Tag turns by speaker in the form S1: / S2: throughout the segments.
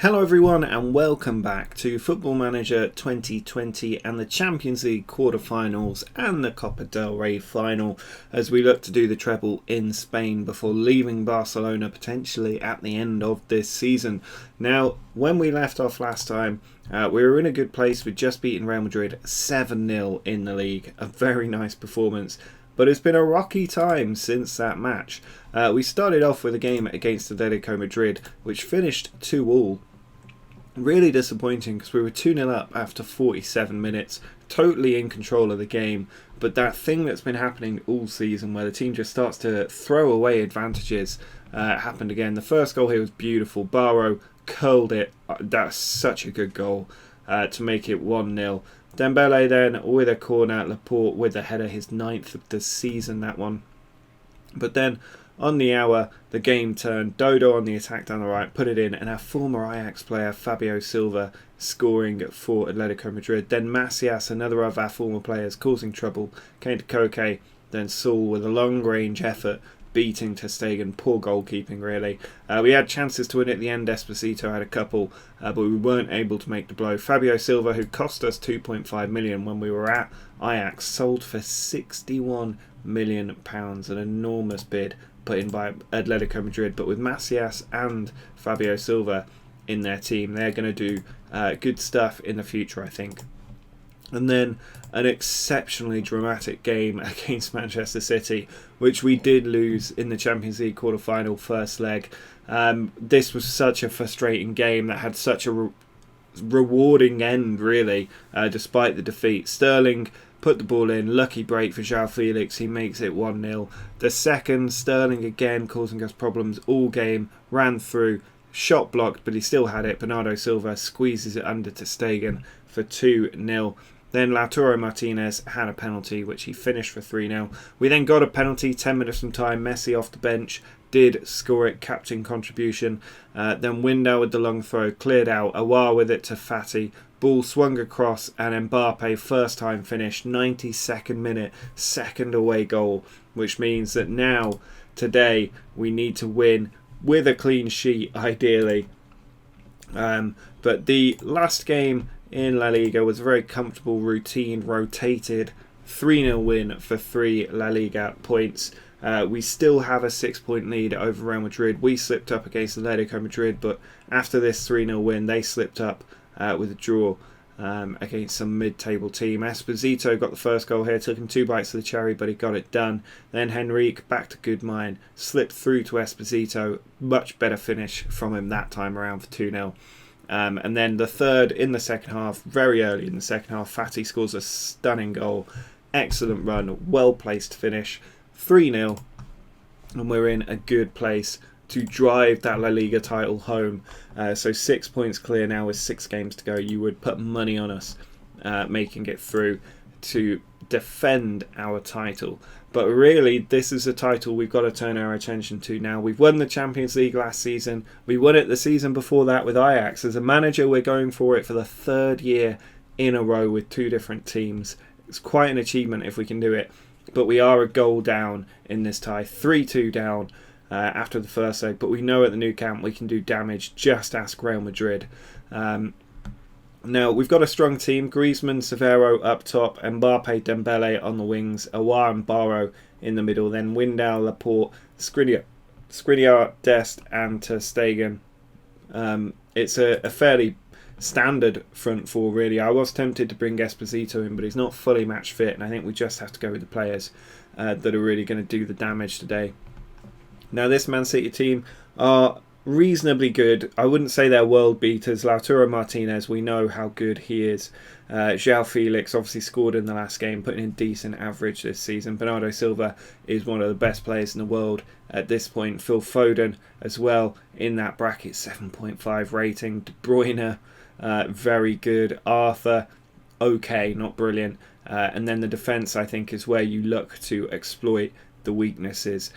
S1: Hello everyone and welcome back to Football Manager 2020 and the Champions League quarter-finals and the Copa del Rey final as we look to do the treble in Spain before leaving Barcelona potentially at the end of this season. Now, when we left off last time, we were in a good place. We'd just beaten Real Madrid 7-0 in the league, a very nice performance. But it's been a rocky time since that match. We started off with a game against Atletico Madrid, which finished 2-2. Really disappointing because we were 2-0 up after 47 minutes, totally in control of the game. But that thing that's been happening all season where the team just starts to throw away advantages happened again. The first goal here was beautiful. Barrow curled it. That's such a good goal to make it 1-0. Dembele then with a corner, Laporte with a header, his 9th of the season, that one. But then on the hour, the game turned. Dodo on the attack down the right, put it in, and our former Ajax player Fabio Silva scoring for Atletico Madrid. Then Macias, another of our former players, causing trouble, came to Koke. Then Saul with a long-range effort, beating ter Stegen. Poor goalkeeping, really. We had chances to win at the end. Esposito had a couple, but we weren't able to make the blow. Fabio Silva, who cost us £2.5 million when we were at Ajax, sold for £61 million, an enormous bid put in by Atletico Madrid. But with Macias and Fabio Silva in their team, they're going to do good stuff in the future, I think. And then an exceptionally dramatic game against Manchester City, which we did lose in the Champions League quarter-final first leg. This was such a frustrating game that had such a rewarding end, really, despite the defeat. Sterling put the ball in, lucky break for João Felix, he makes it 1-0. The second, Sterling again causing us problems all game, ran through, shot blocked, but he still had it. Bernardo Silva squeezes it under ter Stegen for 2-0. Then Lautaro Martinez had a penalty, which he finished for 3-0. We then got a penalty, 10 minutes from time. Messi off the bench did score it, captain contribution. Then Windal with the long throw, cleared out. Awar with it to Fati. Ball swung across and Mbappe first time finish, 92nd minute, second away goal. Which means that now, today, we need to win with a clean sheet, ideally. But the last game in La Liga was a very comfortable, routine, rotated 3-0 win for 3 La Liga points. We still have a 6-point lead over Real Madrid. We slipped up against Atletico Madrid, but after this 3-0 win, they slipped up with a draw against some mid-table team. Esposito got the first goal here, took him 2 bites of the cherry, but he got it done. Then Henrique back to good mind, slipped through to Esposito. Much better finish from him that time around for 2-0. And then the third in the second half, very early in the second half, Fati scores a stunning goal. Excellent run, well-placed finish, 3-0. And we're in a good place to drive that La Liga title home. So 6 points clear now with 6 games to go. You would put money on us making it through to defend our title. But really, this is a title we've got to turn our attention to now. We've won the Champions League last season. We won it the season before that with Ajax. As a manager, we're going for it for the 3rd year in a row with 2 different teams. It's quite an achievement if we can do it. But we are a goal down in this tie, 3-2 down after the first leg. But we know at the Nou Camp we can do damage. Just ask Real Madrid. Now, we've got a strong team. Griezmann, Severo up top, Mbappe, Dembele on the wings, Awar and Barrow in the middle, then Windal, Laporte, Skriniar, Dest and ter Stegen. It's a fairly standard front four, really. I was tempted to bring Esposito in, but he's not fully match fit, and I think we just have to go with the players that are really going to do the damage today. Now, this Man City team are reasonably good. I wouldn't say they're world beaters. Lautaro Martinez, we know how good he is. João Felix obviously scored in the last game, putting in decent average this season. Bernardo Silva is one of the best players in the world at this point. Phil Foden as well in that bracket, 7.5 rating. De Bruyne, very good. Arthur, okay, not brilliant. And then the defence, I think, is where you look to exploit the weaknesses.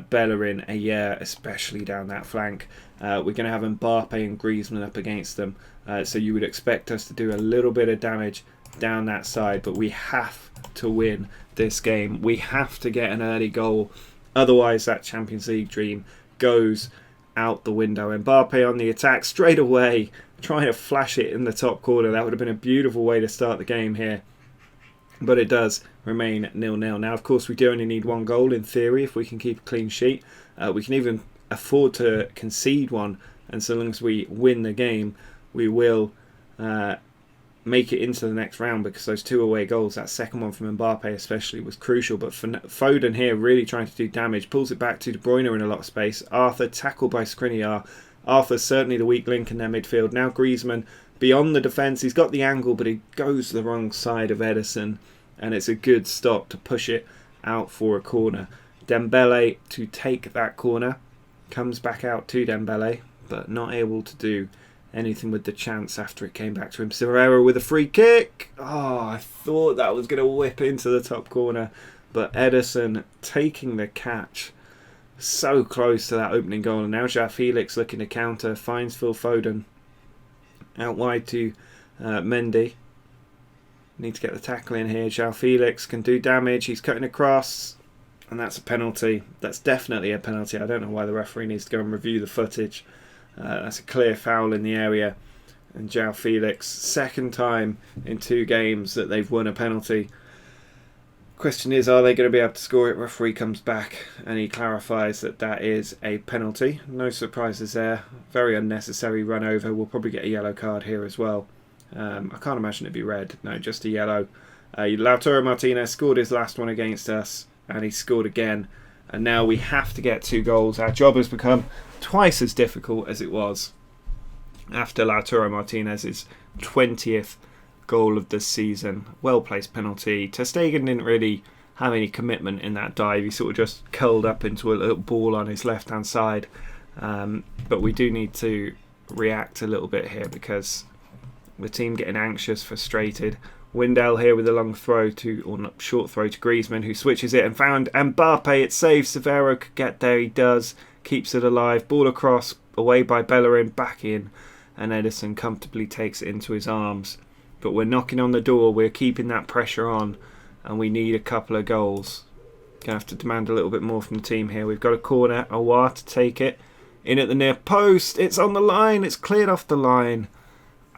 S1: Bellerin, Ayer, especially down that flank. We're going to have Mbappe and Griezmann up against them, so you would expect us to do a little bit of damage down that side, but we have to win this game. We have to get an early goal, otherwise that Champions League dream goes out the window. Mbappe on the attack straight away, trying to flash it in the top corner. That would have been a beautiful way to start the game here. But it does remain 0-0. Now, of course, we do only need one goal in theory if we can keep a clean sheet. We can even afford to concede one, and so long as we win the game, we will make it into the next round, because those 2 away goals, that second one from Mbappe especially, was crucial. But Foden here really trying to do damage, pulls it back to De Bruyne in a lot of space. Arthur tackled by Skriniar. Arthur's certainly the weak link in their midfield. Now Griezmann beyond the defence, he's got the angle, but he goes to the wrong side of Ederson, and it's a good stop to push it out for a corner. Dembele to take that corner, comes back out to Dembele, but not able to do anything with the chance after it came back to him. Serrero with a free kick. Oh, I thought that was going to whip into the top corner, but Ederson taking the catch. So close to that opening goal. And now João Felix looking to counter, finds Phil Foden out wide to Mendy. Need to get the tackle in here. João Felix can do damage. He's cutting across, and that's a penalty. That's definitely a penalty. I don't know why the referee needs to go and review the footage. That's a clear foul in the area. And João Felix, second time in 2 games that they've won a penalty. Question is, are they going to be able to score it? Referee comes back and he clarifies that that is a penalty. No surprises there. Very unnecessary run over. We'll probably get a yellow card here as well. I can't imagine it'd be red. No, just a yellow. Lautaro Martinez scored his last one against us, and he scored again. And now we have to get 2 goals. Our job has become twice as difficult as it was after Lautaro Martinez's 20th goal of the season. Well placed penalty. Ter Stegen didn't really have any commitment in that dive. He sort of just curled up into a little ball on his left hand side. But we do need to react a little bit here, because the team getting anxious, frustrated. Windell here with a long throw to, or not, short throw to Griezmann, who switches it and found Mbappe. It saves. Severo could get there. He does. Keeps it alive. Ball across, away by Bellerin, back in, and Ederson comfortably takes it into his arms. But we're knocking on the door. We're keeping that pressure on, and we need a couple of goals. Gonna have to demand a little bit more from the team here. We've got a corner. Aouar to take it in at the near post. It's on the line. It's cleared off the line.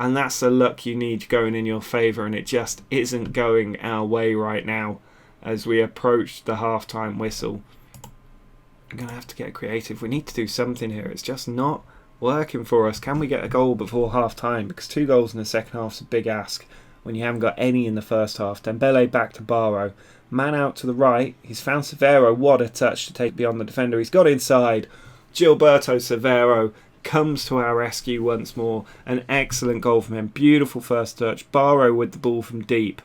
S1: And that's the luck you need going in your favour, and it just isn't going our way right now as we approach the half-time whistle. I'm going to have to get creative. We need to do something here. It's just not working for us. Can we get a goal before half-time? Because 2 goals in the second half is a big ask when you haven't got any in the first half. Dembele back to Barrow. Man out to the right. He's found Severo. What a touch to take beyond the defender. He's got inside. Gilberto Severo comes to our rescue once more. An excellent goal from him. Beautiful first touch. Barrow with the ball from deep.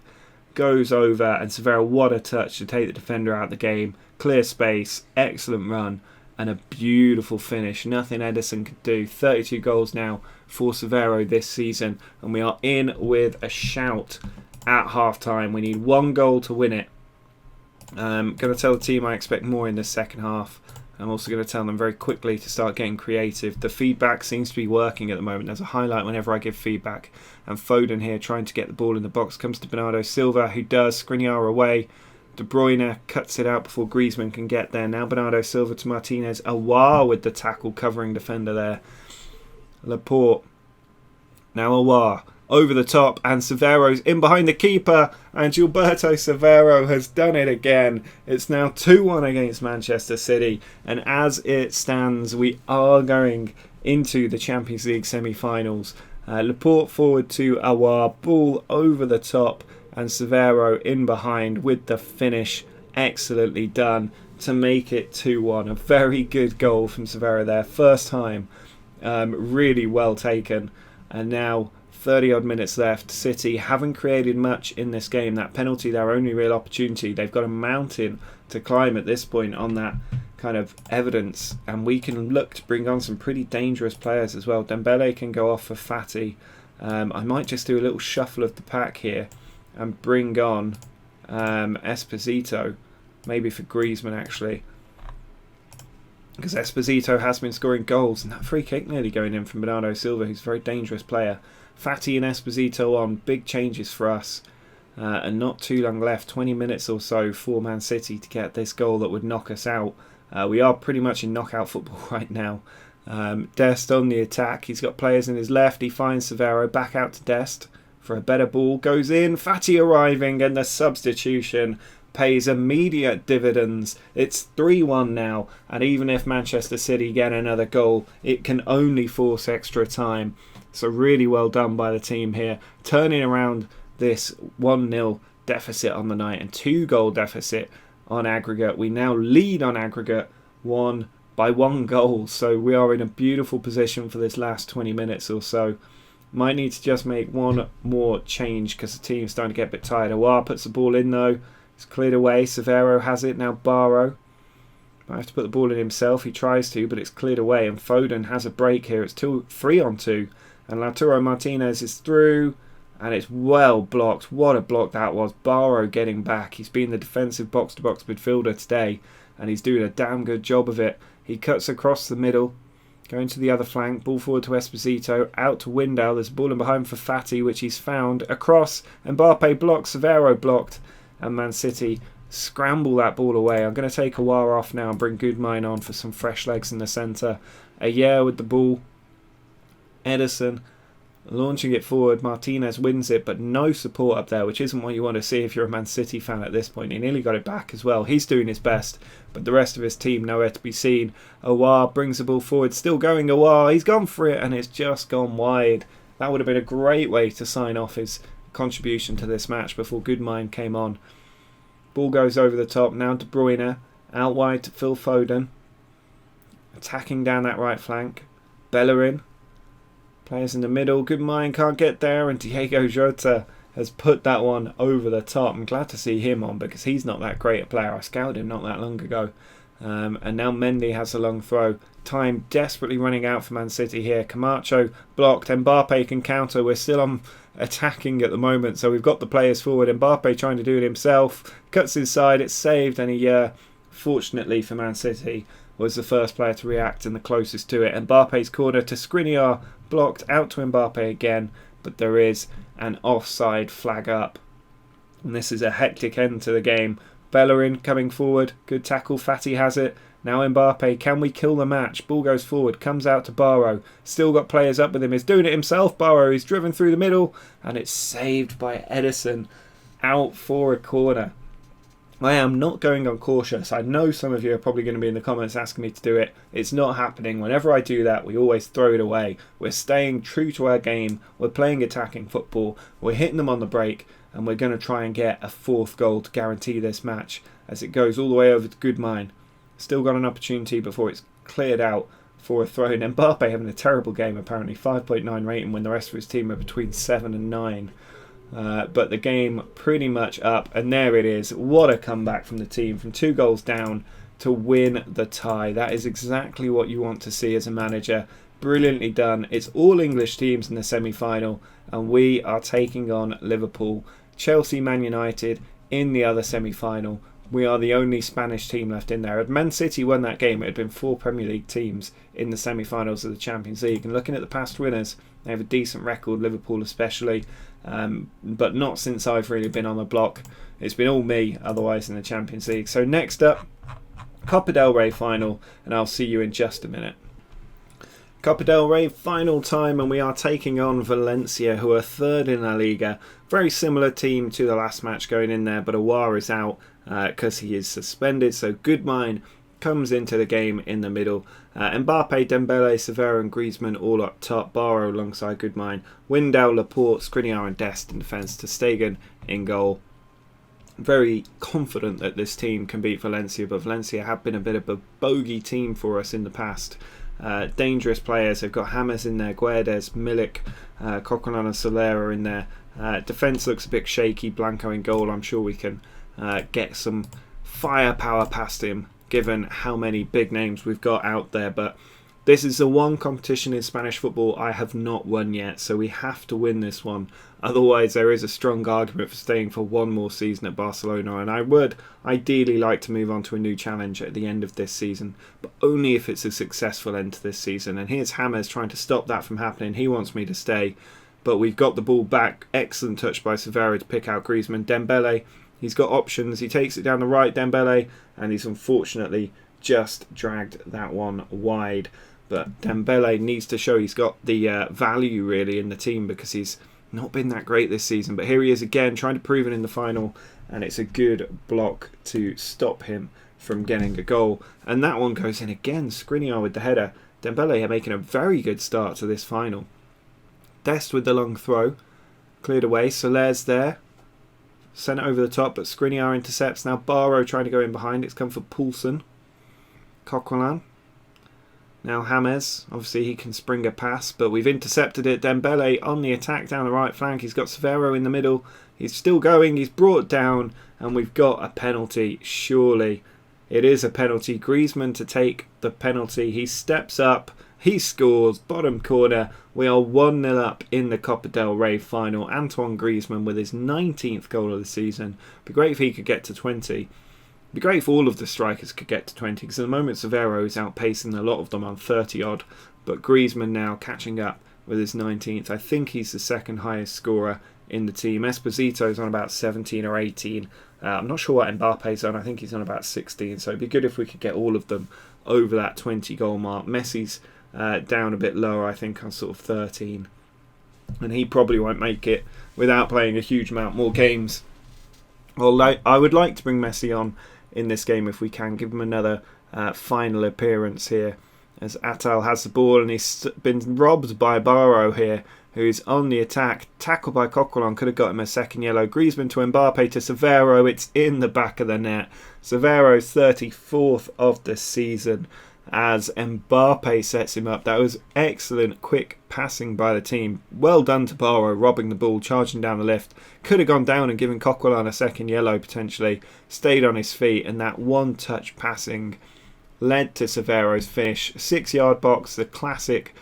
S1: Goes over, and Severo, what a touch to take the defender out of the game. Clear space. Excellent run. And a beautiful finish. Nothing Ederson could do. 32 goals now for Severo this season. And we are in with a shout at half-time. We need 1 goal to win it. I'm going to tell the team I expect more in the second half. I'm also going to tell them very quickly to start getting creative. The feedback seems to be working at the moment. There's a highlight whenever I give feedback. And Foden here trying to get the ball in the box. Comes to Bernardo Silva, who does. Skriniar away. De Bruyne cuts it out before Griezmann can get there. Now Bernardo Silva to Martinez. Aouar with the tackle covering defender there. Laporte. Now Aouar. Over the top, and Severo's in behind the keeper, and Gilberto Severo has done it again. It's now 2-1 against Manchester City, and as it stands, we are going into the Champions League semi-finals. Laporte forward to Aouar, ball over the top, and Severo in behind with the finish. Excellently done to make it 2-1. A very good goal from Severo there, first time. Really well taken, and now 30 odd minutes left. City haven't created much in this game. That penalty, their only real opportunity. They've got a mountain to climb at this point on that kind of evidence, and we can look to bring on some pretty dangerous players as well. Dembele can go off for Fati. I might just do a little shuffle of the pack here and bring on Esposito, maybe for Griezmann actually, because Esposito has been scoring goals, and that free kick nearly going in from Bernardo Silva, who's a very dangerous player. Fati and Esposito on, big changes for us, and not too long left, 20 minutes or so for Man City to get this goal that would knock us out. We are pretty much in knockout football right now. Dest on the attack. He's got players in his left. He finds Severo, back out to Dest for a better ball. Goes in. Fati arriving, and the substitution pays immediate dividends. It's 3-1 now, and even if Manchester City get another goal, it can only force extra time. So really well done by the team here, turning around this 1-0 deficit on the night and 2-goal deficit on aggregate. We now lead on aggregate by 1 goal, so we are in a beautiful position for this last 20 minutes or so. Might need to just make one more change because the team's starting to get a bit tired. Awar puts the ball in though. It's cleared away. Severo has it. Now Barrow might have to put the ball in himself. He tries to, but it's cleared away. And Foden has a break here. It's 3-on-2. And Lautaro Martinez is through. And it's well blocked. What a block that was. Barrow getting back. He's been the defensive box-to-box midfielder today. And he's doing a damn good job of it. He cuts across the middle. Going to the other flank. Ball forward to Esposito. Out to Windal. There's a ball in behind for Fati, which he's found. Across. Mbappe blocked. Severo blocked. And Man City scramble that ball away. I'm going to take Awar off now and bring Griezmann on for some fresh legs in the centre. Ayer with the ball. Ederson launching it forward. Martinez wins it, but no support up there, which isn't what you want to see if you're a Man City fan at this point. He nearly got it back as well. He's doing his best, but the rest of his team nowhere to be seen. Awar brings the ball forward. Still going Awar. He's gone for it, and it's just gone wide. That would have been a great way to sign off his contribution to this match before Griezmann came on. Ball goes over the top. Now De Bruyne out wide to Phil Foden, attacking down that right flank. Bellerin, players in the middle. Griezmann can't get there, and Diego Jota has put that one over the top. I'm glad to see him on because he's not that great a player. I scouted him not that long ago. And now Mendy has a long throw. Time desperately running out for Man City here. Camacho blocked. Mbappe can counter. We're still on attacking at the moment, so we've got the players forward. Mbappe trying to do it himself. Cuts inside. It's saved, and he, fortunately for Man City, was the first player to react and the closest to it. Mbappe's corner to Skriniar. Blocked out to Mbappe again, but there is an offside flag up. And this is a hectic end to the game. Bellerin coming forward. Good tackle. Fati has it. Now Mbappe. Can we kill the match? Ball goes forward. Comes out to Barrow. Still got players up with him. He's doing it himself. Barrow is driven through the middle. And it's saved by Ederson. Out for a corner. I am not going on cautious. I know some of you are probably going to be in the comments asking me to do it. It's not happening. Whenever I do that, we always throw it away. We're staying true to our game. We're playing attacking football. We're hitting them on the break. And we're going to try and get a 4th goal to guarantee this match as it goes all the way over to Griezmann. Still got an opportunity before it's cleared out for a throw. And Mbappe having a terrible game apparently. 5.9 rating when the rest of his team are between 7 and 9. But the game pretty much up, and there it is. What a comeback from the team, from 2 goals down to win the tie. That is exactly what you want to see as a manager. Brilliantly done. It's all English teams in the semi-final, and we are taking on Liverpool. Chelsea, Man United in the other semi-final. We are the only Spanish team left in there. Had Man City won that game, it had been 4 Premier League teams in the semi-finals of the Champions League. And looking at the past winners, they have a decent record, Liverpool especially, but not since I've really been on the block. It's been all me otherwise in the Champions League. So next up, Copa del Rey final, and I'll see you in just a minute. Copa del Rey final time, and we are taking on Valencia, who are 3rd in La Liga. Very similar team to the last match going in there, but Awar is out because he is suspended. So Griezmann comes into the game in the middle. Mbappe, Dembele, Severo and Griezmann all up top. Barrow alongside Griezmann. Windal, Laporte, Skriniar and Dest in defence. Ter Stegen in goal. Very confident that this team can beat Valencia, but Valencia have been a bit of a bogey team for us in the past. Dangerous players. They've got Hammers in there, Guedes, Milik, Coquelin and Soler in there. Defence looks a bit shaky. Blanco in goal. I'm sure we can get some firepower past him given how many big names we've got out there. But this is the one competition in Spanish football I have not won yet, so we have to win this one. Otherwise there is a strong argument for staying for one more season at Barcelona, and I would ideally like to move on to a new challenge at the end of this season, but only if it's a successful end to this season. And here's Hammers trying to stop that from happening. He wants me to stay, but we've got the ball back. Excellent touch by Severo to pick out Griezmann. Dembele, he's got options. He takes it down the right, Dembele, and he's unfortunately just dragged that one wide. But Dembele needs to show he's got the value really in the team, because he's not been that great this season. But here he is again, trying to prove it in the final, and it's a good block to stop him from getting a goal. And that one goes in again. Skriniar with the header. Dembele are making a very good start to this final. Dest with the long throw. Cleared away. Soler's there. Sent it over the top, but Skriniar intercepts. Now Barrow trying to go in behind. It's come for Poulsen. Coquelin. Now James. Obviously he can spring a pass, but we've intercepted it. Dembele on the attack down the right flank. He's got Severo in the middle. He's still going. He's brought down, and we've got a penalty. Surely it is a penalty. Griezmann to take the penalty. He steps up. He scores. Bottom corner. We are 1-0 up in the Copa del Rey final. Antoine Griezmann with his 19th goal of the season. Be great if he could get to 20. Be great if all of the strikers could get to 20, because at the moment Severo is outpacing a lot of them on 30 odd. But Griezmann now catching up with his 19th. I think he's the second highest scorer in the team. Esposito's on about 17 or 18. I'm not sure what Mbappe's on. I think he's on about 16. So it'd be good if we could get all of them over that 20 goal mark. Messi's down a bit lower, I think, on sort of 13. And he probably won't make it without playing a huge amount more games. Although I would like to bring Messi on in this game if we can. Give him another final appearance here, as Atal has the ball and he's been robbed by Barrow here, who's on the attack. Tackled by Coquelin, could have got him a second yellow. Griezmann to Mbappe to Severo. It's in the back of the net. Severo's 34th of the season as Mbappe sets him up. That was excellent quick passing by the team. Well done to Barrow, robbing the ball, charging down the left. Could have gone down and given Coquelin a second yellow potentially. Stayed on his feet, and that one-touch passing led to Severo's finish. 6-yard box, the classic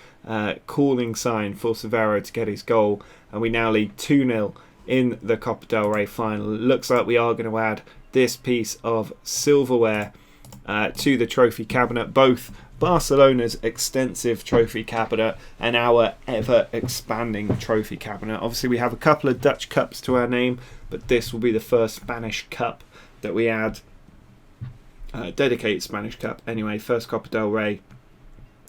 S1: calling sign for Severo to get his goal. And we now lead 2-0 in the Copa del Rey final. It looks like we are going to add this piece of silverware to the trophy cabinet, both Barcelona's extensive trophy cabinet and our ever expanding trophy cabinet. Obviously we have a couple of Dutch cups to our name, but this will be the first Spanish cup that we add, dedicated Spanish cup anyway, first Copa del Rey.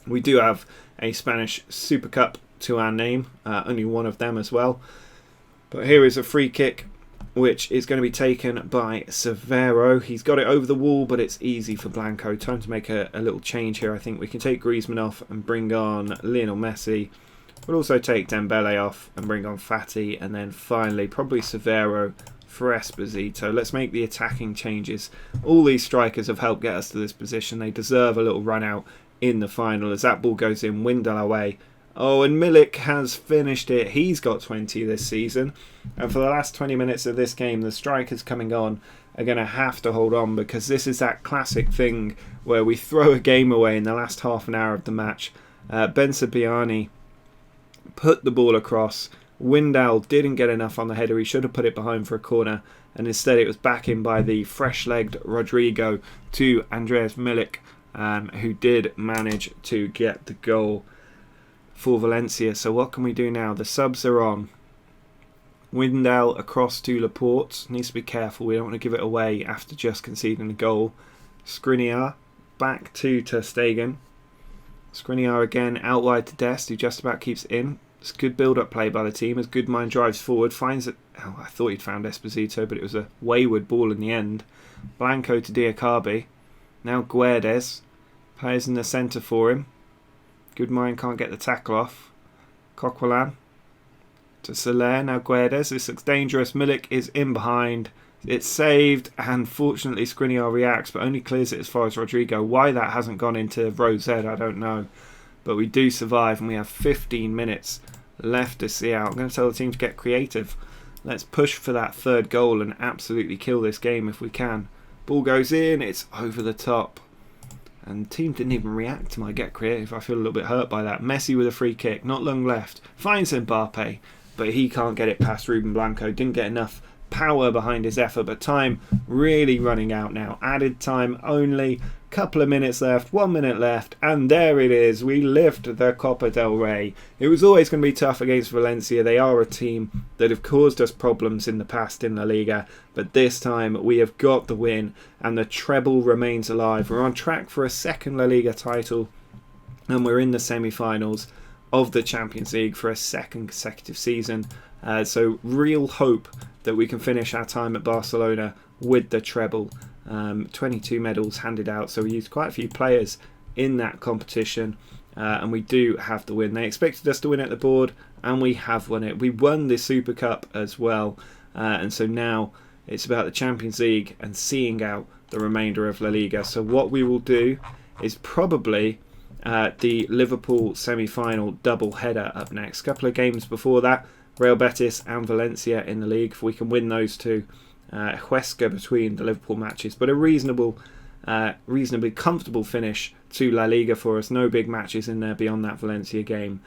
S1: We do have a Spanish Super Cup to our name, only one of them as well. But here is a free kick, which is going to be taken by Severo. He's got it over the wall, but it's easy for Blanco. Time to make a little change here. I think we can take Griezmann off and bring on Lionel Messi. We'll also take Dembele off and bring on Fati. And then finally, probably Severo for Esposito. Let's make the attacking changes. All these strikers have helped get us to this position. They deserve a little run out in the final. As that ball goes in, Windel away. Oh, and Milik has finished it. He's got 20 this season. And for the last 20 minutes of this game, the strikers coming on are going to have to hold on, because this is that classic thing where we throw a game away in the last half an hour of the match. Ben Sabiani put the ball across. Windel didn't get enough on the header. He should have put it behind for a corner. And instead it was back in by the fresh-legged Rodrigo to Andreas Milik, who did manage to get the goal for Valencia. So what can we do now? The subs are on. Windel across to Laporte. Needs to be careful. We don't want to give it away after just conceding a goal. Skriniar back to Ter Stegen. Skriniar again out wide to Dest, who just about keeps it in. It's good build-up play by the team as Goodmine drives forward. Finds it. Oh, I thought he'd found Esposito, but it was a wayward ball in the end. Blanco to Diakabi. Now Guedes. Plays in the centre for him. Goodmine can't get the tackle off. Coquelin to Soler. Now Guedes. This looks dangerous. Milik is in behind. It's saved, and fortunately Skriniar reacts, but only clears it as far as Rodrigo. Why that hasn't gone into Rose I don't know. But we do survive, and we have 15 minutes left to see out. I'm going to tell the team to get creative. Let's push for that third goal and absolutely kill this game if we can. Ball goes in. It's over the top. And the team didn't even react to my get creative. I feel a little bit hurt by that. Messi with a free kick, not long left. Finds Mbappe, but he can't get it past Ruben Blanco. Didn't get enough power behind his effort, but time really running out now. Added time only. Couple of minutes left, 1 minute left, and there it is. We lift the Copa del Rey. It was always going to be tough against Valencia. They are a team that have caused us problems in the past in La Liga, but this time we have got the win, and the treble remains alive. We're on track for a second La Liga title, and we're in the semi-finals of the Champions League for a second consecutive season. So real hope that we can finish our time at Barcelona with the treble. 22 medals handed out, so we used quite a few players in that competition, and we do have the win. They expected us to win at the board, and we have won it. We won the Super Cup as well, and so now it's about the Champions League and seeing out the remainder of La Liga. So what we will do is probably the Liverpool semi-final double header up next. A couple of games before that, Real Betis and Valencia in the league. If we can win those two, Huesca between the Liverpool matches, but a reasonably comfortable finish to La Liga for us. No big matches in there beyond that Valencia game.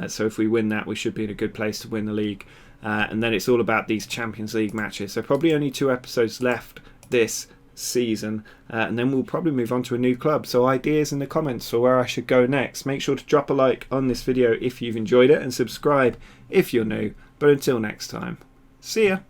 S1: So if we win that, we should be in a good place to win the league. And then it's all about these Champions League matches. So probably only 2 episodes left this season, and then we'll probably move on to a new club. So ideas in the comments for where I should go next. Make sure to drop a like on this video if you've enjoyed it, and subscribe if you're new. But until next time, see ya.